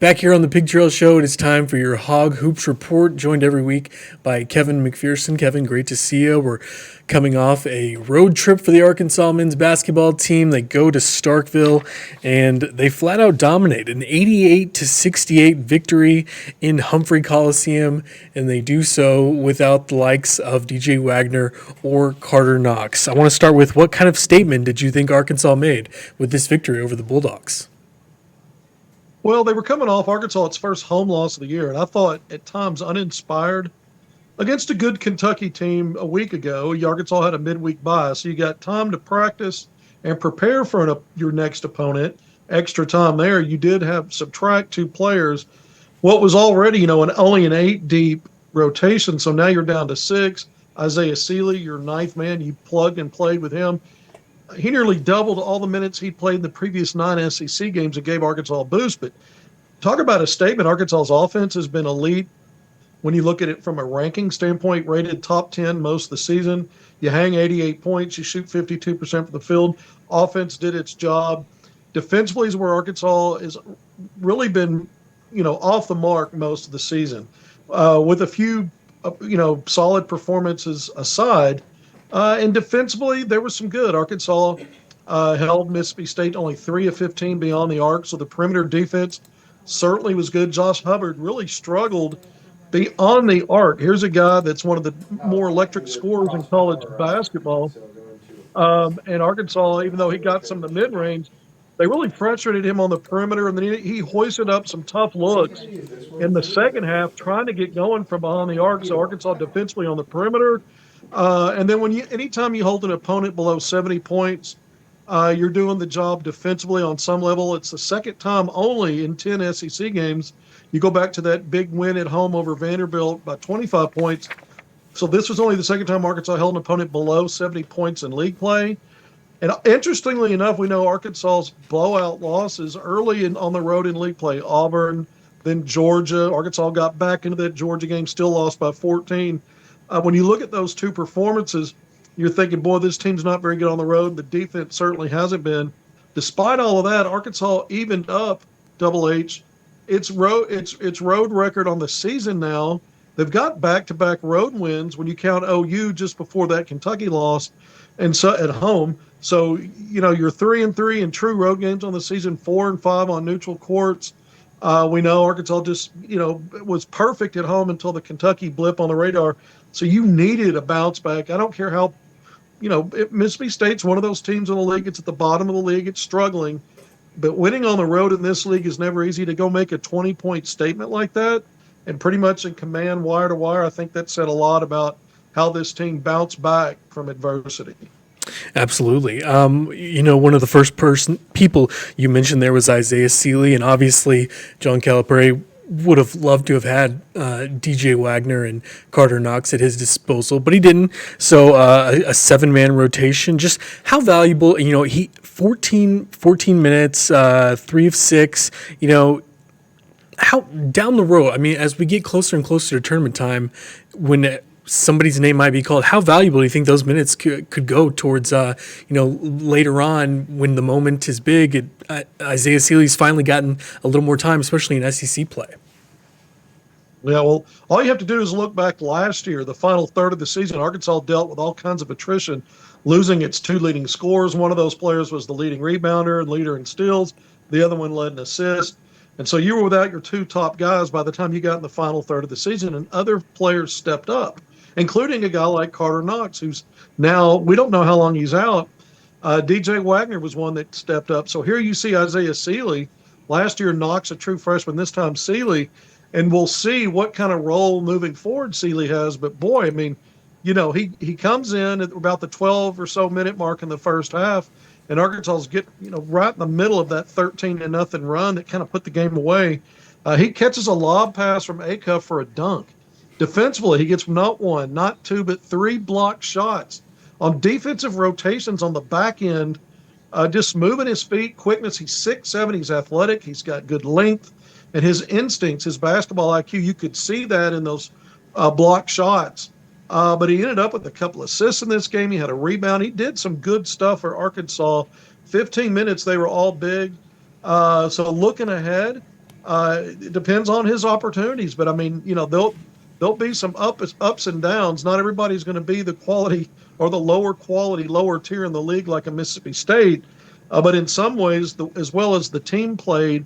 Back here on the Pig Trail Show, it is time for your Hog Hoops Report, joined every week by Kevin McPherson. Kevin, great to see you. We're coming off a road trip for the Arkansas men's basketball team. They go to Starkville, and they flat out dominate an 88-68 victory in Humphrey Coliseum, and they do so without the likes of DJ Wagner or Carter Knox. I want to start with, what kind of statement did you think Arkansas made with this victory over the Bulldogs? Well, they were coming off Arkansas its first home loss of the year, and I thought at times uninspired against a good Kentucky team a week ago. Arkansas had a midweek bye, so you got time to practice and prepare for your next opponent. Extra time there. You did have subtract two players. What was already, only an 8-deep rotation, so now you're down to 6. Isaiah Cely, your ninth man, you plugged and played with him. He nearly doubled all the minutes he played in the previous 9 SEC games and gave Arkansas a boost. But talk about a statement. Arkansas's offense has been elite when you look at it from a ranking standpoint, rated top 10 most of the season. You hang 88 points, you shoot 52% from the field. Offense did its job. Defensively is where Arkansas has really been, off the mark most of the season. With a few, solid performances aside, and defensively, there was some good. Arkansas held Mississippi State only 3 of 15 beyond the arc, so the perimeter defense certainly was good. Josh Hubbard really struggled beyond the arc. Here's a guy that's one of the more electric scorers in college basketball. And Arkansas, even though he got some of the mid-range, they really frustrated him on the perimeter, and then he hoisted up some tough looks in the second half, trying to get going from behind the arc. So Arkansas defensively on the perimeter. And then anytime you hold an opponent below 70 points, you're doing the job defensively on some level. It's the second time only in 10 SEC games. You go back to that big win at home over Vanderbilt by 25 points. So this was only the second time Arkansas held an opponent below 70 points in league play. And interestingly enough, we know Arkansas's blowout losses early on the road in league play. Auburn, then Georgia. Arkansas got back into that Georgia game, still lost by 14. When you look at those two performances, you're thinking, boy, this team's not very good on the road. The defense certainly hasn't been. Despite all of that, Arkansas evened up Double H its road record on the season now. They've got back-to-back road wins when you count OU just before that Kentucky loss, and so at home. So you're 3-3 in true road games on the season, 4-5 on neutral courts. We know Arkansas just was perfect at home until the Kentucky blip on the radar. So you needed a bounce back. I don't care how, Mississippi State's one of those teams in the league. It's at the bottom of the league. It's struggling. But winning on the road in this league is never easy. To go make a 20-point statement like that and pretty much in command wire to wire, I think that said a lot about how this team bounced back from adversity. Absolutely. One of the first people you mentioned there was Isaiah Cely, and obviously John Calipari would have loved to have had DJ Wagner and Carter Knox at his disposal, but he didn't. So a 7-man rotation. Just how valuable, he 14 minutes, 3 of 6, how down the road, as we get closer and closer to tournament time, when somebody's name might be called, how valuable do you think those minutes could go towards, later on when the moment is big? Isaiah Cely's finally gotten a little more time, especially in SEC play. Yeah, well, all you have to do is look back last year, the final third of the season. Arkansas dealt with all kinds of attrition, losing its 2 leading scorers. One of those players was the leading rebounder and leader in steals. The other one led in assists. And so you were without your 2 top guys by the time you got in the final third of the season, and other players stepped up, including a guy like Carter Knox, who's now, we don't know how long he's out. DJ Wagner was one that stepped up. So here you see Isaiah Cely. Last year, Knox, a true freshman, this time Cely. And we'll see what kind of role moving forward Cely has. But, boy, he comes in at about the 12 or so minute mark in the first half, and Arkansas's right in the middle of that 13-0 run that kind of put the game away. He catches a lob pass from Akuff for a dunk. Defensively, he gets not 1, not 2, but 3 blocked shots. On defensive rotations on the back end, just moving his feet, quickness. He's 6'7", he's athletic, he's got good length. And his instincts, his basketball IQ, you could see that in those blocked shots. But he ended up with a couple assists in this game. He had a rebound. He did some good stuff for Arkansas. 15 minutes, they were all big. So looking ahead, It depends on his opportunities, but I mean, there'll be some ups and downs. Not everybody's going to be the quality or the lower quality, lower tier in the league like a Mississippi State. But in some ways, as well as the team played,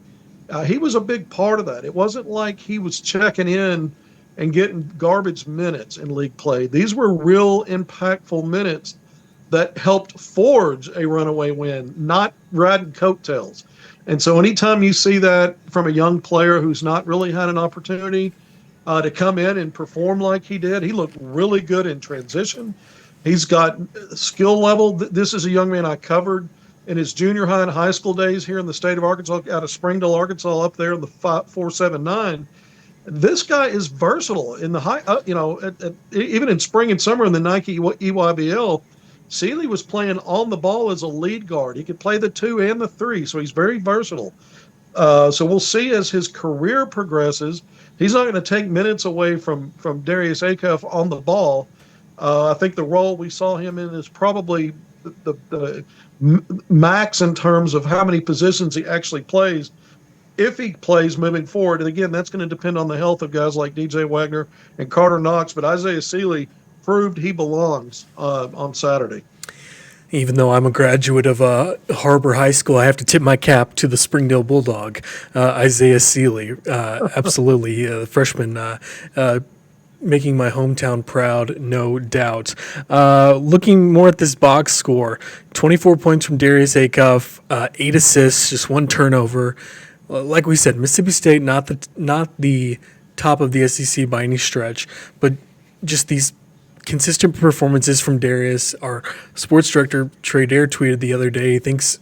he was a big part of that. It wasn't like he was checking in and getting garbage minutes in league play. These were real impactful minutes that helped forge a runaway win, not riding coattails. And so anytime you see that from a young player who's not really had an opportunity to come in and perform like he did, he looked really good in transition. He's got skill level. This is a young man I covered in his junior high and high school days here in the state of Arkansas, out of Springdale, Arkansas, up there in the 479. This guy is versatile in the high, even in spring and summer in the Nike EYBL. Cely was playing on the ball as a lead guard. He could play the 2 and the 3, so he's very versatile. So we'll see as his career progresses. He's not going to take minutes away from Darius Akuff on the ball. I think the role we saw him in is probably the max in terms of how many positions he actually plays, if he plays moving forward. And again, that's going to depend on the health of guys like DJ Wagner and Carter Knox. But Isaiah Cely proved he belongs on Saturday. Even though I'm a graduate of Harbor High School, I have to tip my cap to the Springdale Bulldog, Isaiah Cely. Absolutely, the freshman, making my hometown proud, no doubt. Looking more at this box score, 24 points from Darius Akuff, 8 assists, just 1 turnover. Like we said, Mississippi State not the top of the SEC by any stretch, but just these consistent performances from Darius. Our sports director, Trey Dare, tweeted the other day he thinks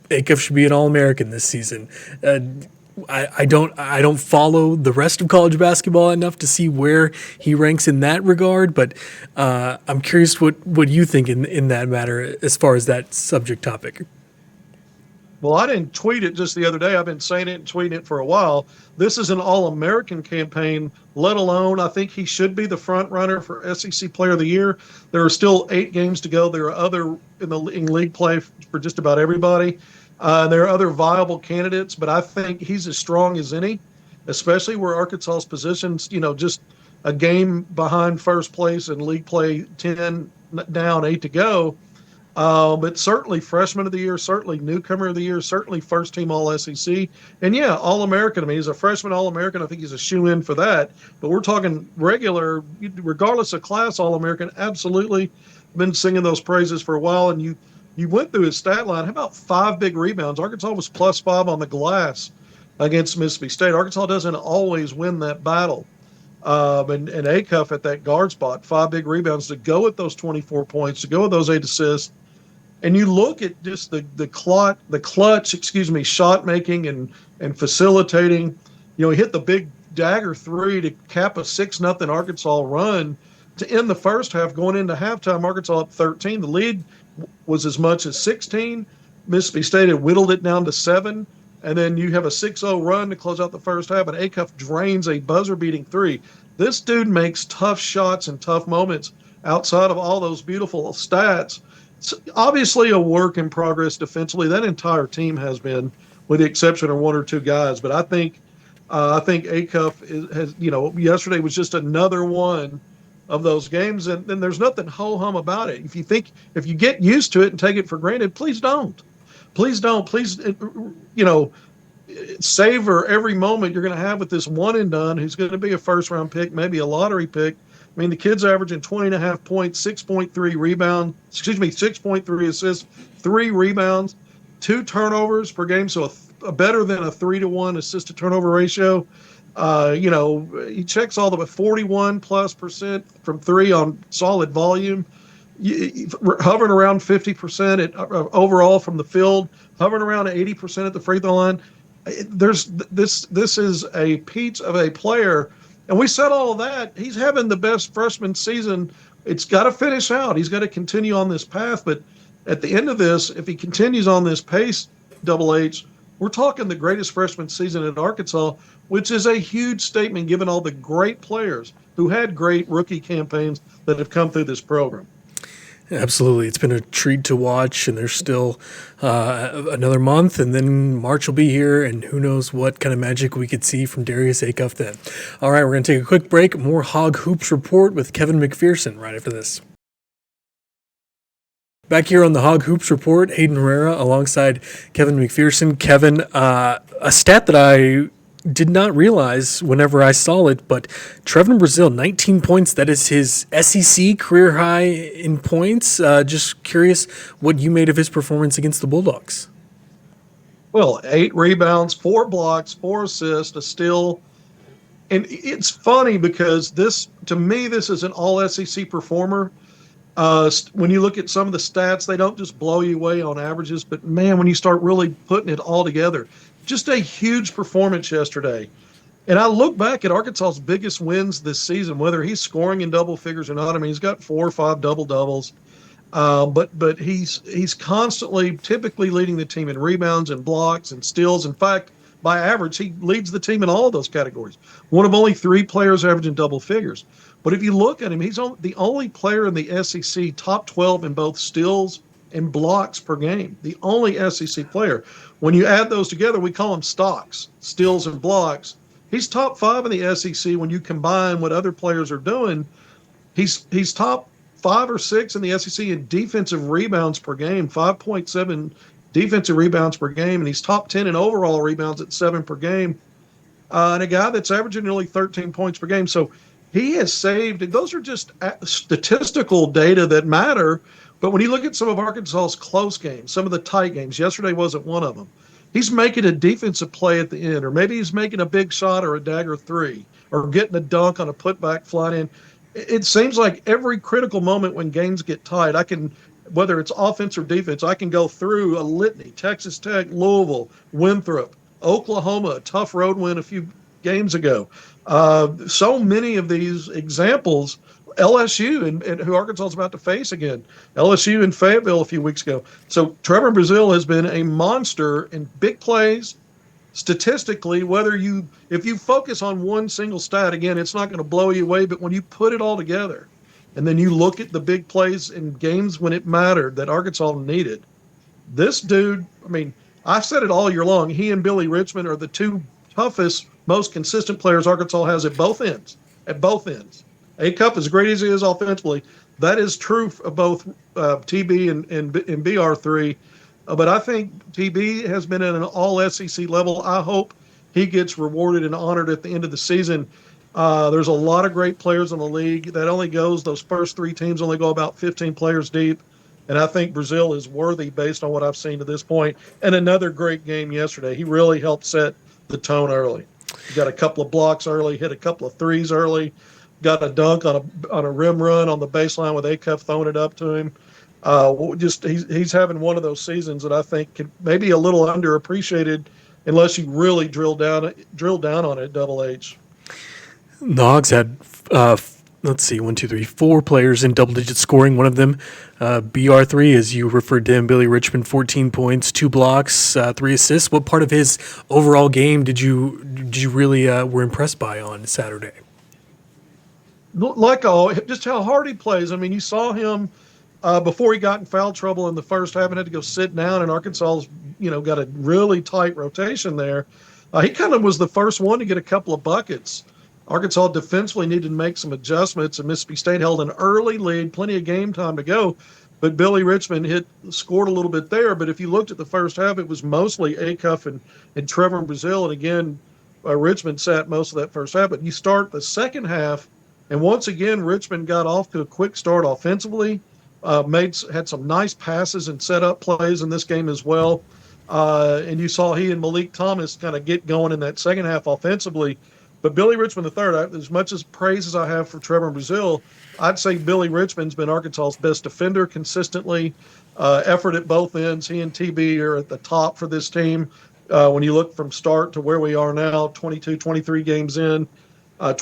Akuff should be an All-American this season. I don't follow the rest of college basketball enough to see where he ranks in that regard, but I'm curious what you think in that matter as far as that subject topic. Well, I didn't tweet it just the other day. I've been saying it and tweeting it for a while. This is an All-American campaign, let alone I think he should be the front runner for SEC Player of the Year. There are still 8 games to go. There are other in league play for just about everybody. There are other viable candidates, but I think he's as strong as any, especially where Arkansas's positions, just a game behind first place in league play, 10 down, 8 to go. But certainly freshman of the year, certainly newcomer of the year, certainly first team All SEC. And yeah, All-American. I mean, he's a freshman All-American. I think he's a shoe-in for that. But we're talking regular, regardless of class, All-American. Absolutely. Been singing those praises for a while. And you went through his stat line. How about 5 big rebounds? Arkansas was +5 on the glass against Mississippi State. Arkansas doesn't always win that battle. And Akuff at that guard spot, 5 big rebounds to go with those 24 points, to go with those 8 assists. And you look at just the clutch, shot making and facilitating. He hit the big dagger 3 to cap a 6-0 Arkansas run to end the first half. Going into halftime, Arkansas up 13. The lead was as much as 16. Mississippi State had whittled it down to 7. And then you have a 6-0 run to close out the first half, and Akuff drains a buzzer-beating 3. This dude makes tough shots and tough moments outside of all those beautiful stats. It's obviously a work in progress defensively. That entire team has been, with the exception of 1 or 2 guys. But I think Akuff has, yesterday was just another one of those games, and there's nothing ho-hum about it. If you get used to it and take it for granted, please don't. Please don't. Please, savor every moment you're going to have with this one and done who's going to be a first-round pick, maybe a lottery pick. I mean, the kid's averaging 20.5 points, 6.3 assists, 3 rebounds, 2 turnovers per game, so a better than a 3-to-1 assist-to-turnover ratio. He checks all the 41+% from 3 on solid volume. Hovering around 50% overall from the field, hovering around 80% at the free throw line. This is a peach of a player, and we said all of that. He's having the best freshman season. It's got to finish out. He's got to continue on this path. But at the end of this, if he continues on this pace, Double H, we're talking the greatest freshman season at Arkansas, which is a huge statement given all the great players who had great rookie campaigns that have come through this program. Absolutely. It's been a treat to watch, and there's still another month, and then March will be here, and who knows what kind of magic we could see from Darius Akuff then. All right, we're going to take a quick break. More Hog Hoops Report with Kevin McPherson right after this. Back here on the Hog Hoops Report, Hayden Herrera alongside Kevin McPherson. Kevin, a stat that I did not realize whenever I saw it, but Trevan Brazil, 19 points. That is his SEC career high in points. Just curious what you made of his performance against the Bulldogs. Well, 8 rebounds, 4 blocks, 4 assists, a steal. And it's funny because to me, this is an all SEC performer. When you look at some of the stats, they don't just blow you away on averages, but man, when you start really putting it all together, just a huge performance yesterday. And I look back at Arkansas's biggest wins this season, whether he's scoring in double figures or not. I mean, he's got 4 or 5 double doubles, but he's constantly, typically leading the team in rebounds and blocks and steals. In fact, by average, he leads the team in all of those categories. One of only 3 players averaging double figures. But if you look at him, he's the only player in the SEC top 12 in both steals and blocks per game. The only SEC player. When you add those together, we call them stocks, steals and blocks. He's top 5 in the SEC when you combine what other players are doing. He's top 5 or 6 in the SEC in defensive rebounds per game, 5.7 defensive rebounds per game, and he's top 10 in overall rebounds at 7 per game. And a guy that's averaging nearly 13 points per game. So he has saved, and those are just statistical data that matter. But when you look at some of Arkansas's close games, some of the tight games, yesterday wasn't one of them. He's making a defensive play at the end, or maybe he's making a big shot or a dagger 3, or getting a dunk on a putback flat in. It seems like every critical moment when games get tight, whether it's offense or defense, I can go through a litany. Texas Tech, Louisville, Winthrop, Oklahoma, a tough road win a few games ago. So many of these examples, LSU and who Arkansas is about to face again, LSU in Fayetteville a few weeks ago. So Trevan Brazil has been a monster in big plays. Statistically, if you focus on one single stat, again, it's not going to blow you away, but when you put it all together and then you look at the big plays in games when it mattered that Arkansas needed, this dude, I mean, I've said it all year long, he and Billy Richmond are the 2 toughest, most consistent players Arkansas has at both ends. Akuff, as great as he is offensively, that is true of both TB and BR3. But I think TB has been at an all-SEC level. I hope he gets rewarded and honored at the end of the season. There's a lot of great players in the league. Those first 3 teams only go about 15 players deep. And I think Brazil is worthy based on what I've seen to this point. And another great game yesterday. He really helped set the tone early. He got a couple of blocks early, hit a couple of threes early, got a dunk on a rim run on the baseline with Akuff throwing it up to him. He's having one of those seasons that I think can maybe a little underappreciated unless you really drill down on it. Double H. The Hogs had 4 players in double-digit scoring. One of them, BR3, as you referred to him, Billy Richmond, 14 points, 2 blocks, 3 assists. What part of his overall game did you really were impressed by on Saturday? Just how hard he plays. I mean, you saw him before he got in foul trouble in the first half and had to go sit down, and Arkansas's got a really tight rotation there. He kind of was the first one to get a couple of buckets. Arkansas defensively needed to make some adjustments, and Mississippi State held an early lead, plenty of game time to go. But Billy Richmond scored a little bit there. But if you looked at the first half, it was mostly Akuff and Trevan Brazil. And again, Richmond sat most of that first half. But you start the second half, and once again, Richmond got off to a quick start offensively, had some nice passes and set up plays in this game as well. And you saw he and Malik Thomas kind of get going in that second half offensively. But Billy Richmond III, as much as praise as I have for Trevan Brazil, I'd say Billy Richmond's been Arkansas's best defender consistently. Effort at both ends. He and TB are at the top for this team. When you look from start to where we are now, 23 games in. And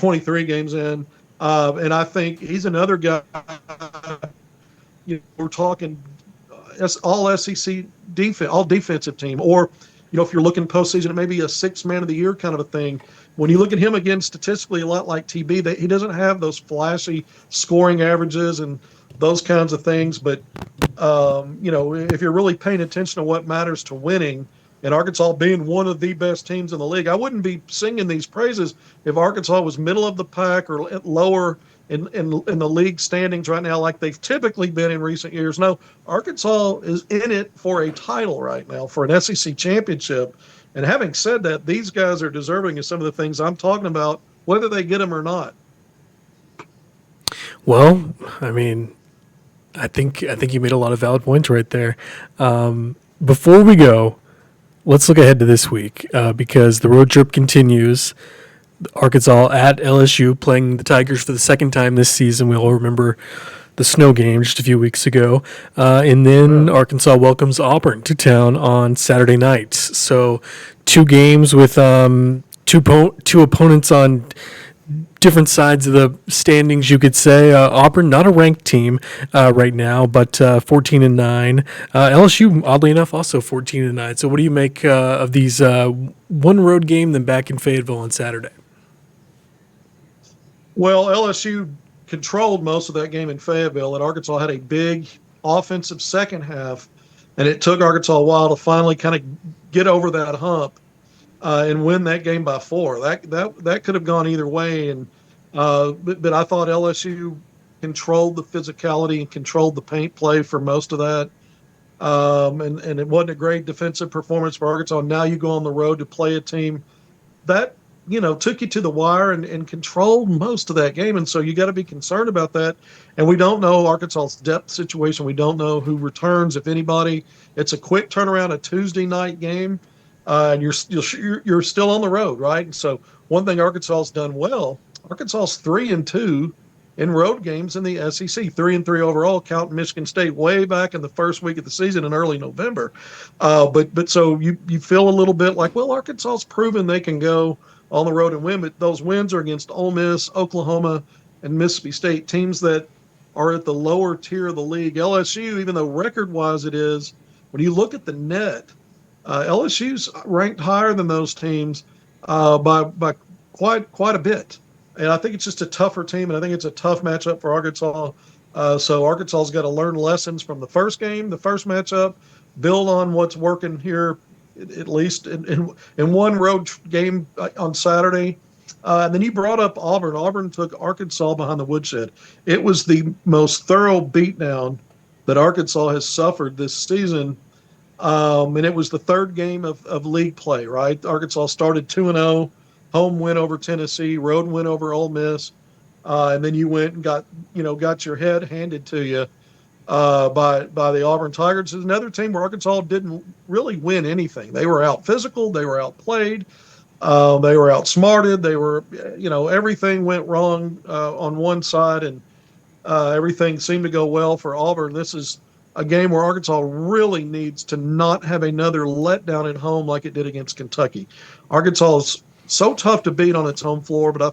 I think he's another guy. We're talking all SEC defense, all defensive team, or if you're looking postseason, it may be a 6th man of the year kind of a thing. When you look at him again, statistically, a lot like TB, he doesn't have those flashy scoring averages and those kinds of things. But if you're really paying attention to what matters to winning, and Arkansas being one of the best teams in the league, I wouldn't be singing these praises if Arkansas was middle of the pack or lower in the league standings right now, like they've typically been in recent years. No, Arkansas is in it for a title right now, for an SEC championship. And having said that, these guys are deserving of some of the things I'm talking about, whether they get them or not. Well, I mean, I think you made a lot of valid points right there. Before we go, let's look ahead to this week because the road trip continues. Arkansas at LSU playing the Tigers for the second time this season. We all remember the snow game just a few weeks ago. And then Arkansas welcomes Auburn to town on Saturday night. So 2 games with two opponents on different sides of the standings, you could say. Auburn, not a ranked team right now, but 14-9. LSU, oddly enough, also 14-9. So what do you make of these one road game, then back in Fayetteville on Saturday? Well, LSU controlled most of that game in Fayetteville, and Arkansas had a big offensive second half, and it took Arkansas a while to finally kind of get over that hump and win that game by 4. That could have gone either way, and but I thought LSU controlled the physicality and controlled the paint play for most of that, and it wasn't a great defensive performance for Arkansas. Now you go on the road to play a team that took you to the wire and controlled most of that game. And so you got to be concerned about that. And we don't know Arkansas's depth situation. We don't know who returns, if anybody. It's a quick turnaround, a Tuesday night game, and you're still on the road, right? And so one thing Arkansas has done well, Arkansas's 3-2 in road games in the SEC, 3-3 overall, counting Michigan State way back in the first week of the season in early November. But so you feel a little bit like, well, Arkansas's proven they can go on the road and win, but those wins are against Ole Miss, Oklahoma, and Mississippi State, teams that are at the lower tier of the league. LSU, even though record-wise it is, when you look at the net, LSU's ranked higher than those teams by quite a bit. And I think it's just a tougher team, and I think it's a tough matchup for Arkansas. So Arkansas's got to learn lessons from the first game, the first matchup, build on what's working here, at least in one road game on Saturday. And then you brought up Auburn. Auburn took Arkansas behind the woodshed. It was the most thorough beatdown that Arkansas has suffered this season. And it was the third game of league play, right? Arkansas started 2-0, home win over Tennessee, road win over Ole Miss. And then you went and got your head handed to you by the Auburn Tigers. Is another team where Arkansas didn't really win anything. They were out physical. They were outplayed. They were outsmarted. They were, everything went wrong on one side, and everything seemed to go well for Auburn. This is a game where Arkansas really needs to not have another letdown at home like it did against Kentucky. Arkansas is so tough to beat on its home floor, but I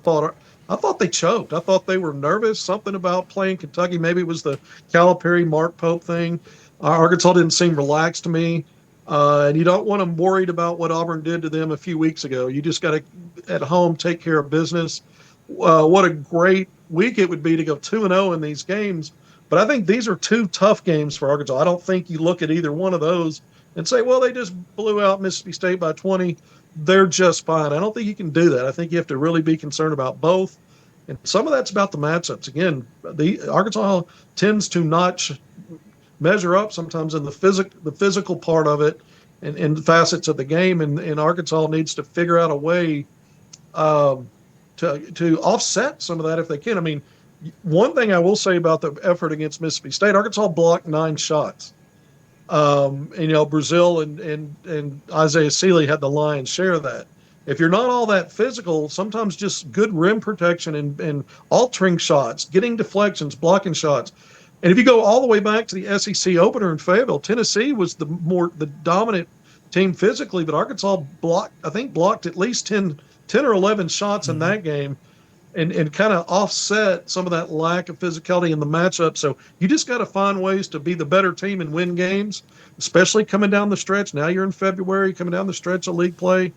thought they choked. I thought they were nervous. Something about playing Kentucky. Maybe it was the Calipari, Mark Pope thing. Arkansas didn't seem relaxed to me. And you don't want them worried about what Auburn did to them a few weeks ago. You just got to, at home, take care of business. What a great week it would be to go 2-0 in these games. But I think these are 2 tough games for Arkansas. I don't think you look at either one of those and say, well, they just blew out Mississippi State by 20. They're just fine. I don't think you can do that. I think you have to really be concerned about both. And some of that's about the matchups. Again, the Arkansas tends to not measure up sometimes in the physical part of it and facets of the game. And Arkansas needs to figure out a way to offset some of that if they can. I mean, one thing I will say about the effort against Mississippi State, Arkansas blocked 9 shots. Brazil and Isaiah Cely had the lion's share of that. If you're not all that physical, sometimes just good rim protection and altering shots, getting deflections, blocking shots. And if you go all the way back to the SEC opener in Fayetteville, Tennessee was the dominant team physically, but Arkansas blocked at least 10 or 11 shots in that game and kind of offset some of that lack of physicality in the matchup. So you just got to find ways to be the better team and win games, especially coming down the stretch. Now you're in February, coming down the stretch of league play.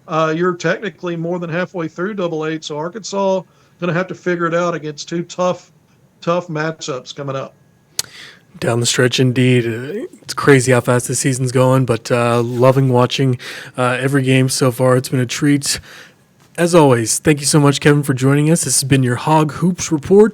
You're technically more than halfway through Double 8, so Arkansas going to have to figure it out against 2 tough matchups coming up. Down the stretch, indeed. It's crazy how fast the season's going, but loving watching every game so far. It's been a treat. As always, thank you so much, Kevin, for joining us. This has been your Hog Hoops Report.